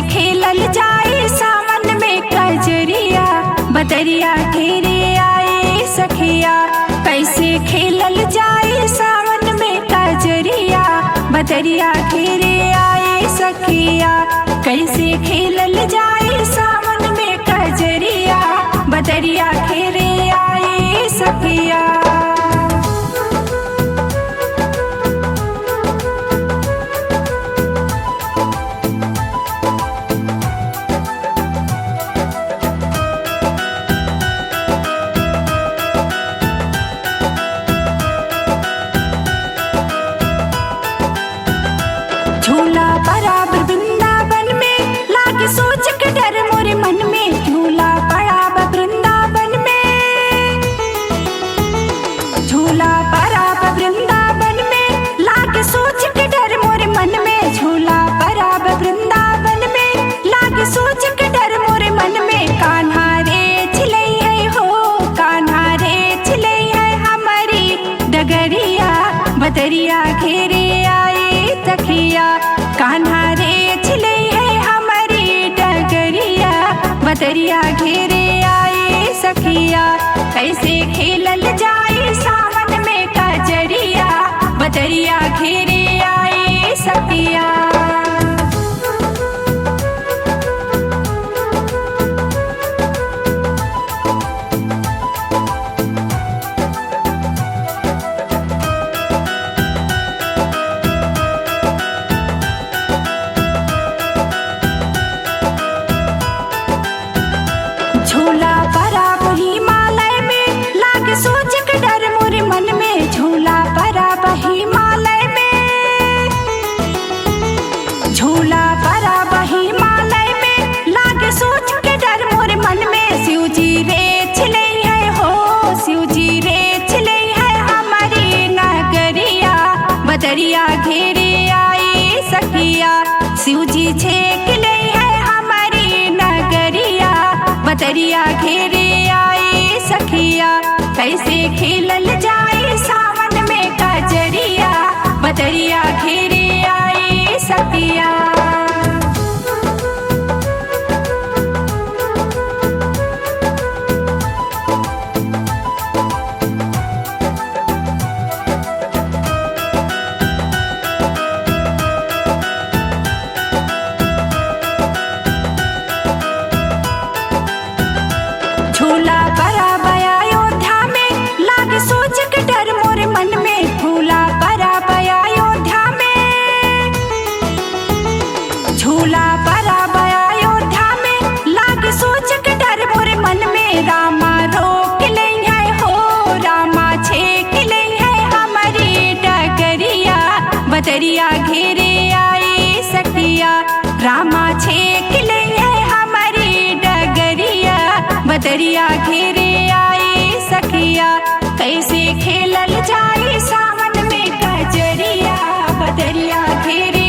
खेलल जाए सावन में कजरिया, बदरिया घेरे आए सखिया। कैसे खेलल जाए सावन में कजरिया, बदरिया घेरे आए सखिया। कैसे खेलल जाए सावन में कजरिया, बदरिया घेरे आए सखिया। झूला बराबर वृंदावन में लागे सोच के डर मोरे मन में। झूला बराबर वृंदावन में, झूला बराबर वृंदावन में लागे सोच के डर मोरे मन में। झूला बराबर वृंदावन में लागे सोच के डर मोरे मन में। कान्हा रे छिलै है हो, कान्हा रे छिलै है हमारी डगरिया, बदरिया घेरे आए सखिया। कान्हा रे छिलै है हमारी डगरिया, बदरिया घेरे आए सखिया। कैसे खेलल जाए सावन में कजरिया, बदरिया घेरे आए सखिया। झूला बराबर हिमालय में लागे सोच के डर मोरे मन में। झूला बराबर हिमालय में, झूला बराबर हिमालय में लागे सोच के डर मोरे मन में। शिव जी रे छिलै है हो, शिव जी रे छिलै है हमारी नगरिया, बदरिया घेरे आए सखिया। शिव जी छिलै है हमारी नगरिया, बदरिया घेरे आए सखिया। कैसे खेलल जाए सावन में कजरिया, बदरिया घेरे आए सखिया। झूला बराबर अयोध्या में लागे सोच के डर मोरे मन में। झूला बराबर अयोध्या में, झूला बराबर अयोध्या में लागे सोच के डर मोरे मन में। रामा रोक ले है हो, रामा छेक ले है हमारी डगरिया, बदरिया घेरे आए सखिया। रामा छेक ले है हमारी डगरिया, बदरिया घेरे आए सखिया। कैसे खेलल जाए सावन में कजरिया, बदरिया घेरे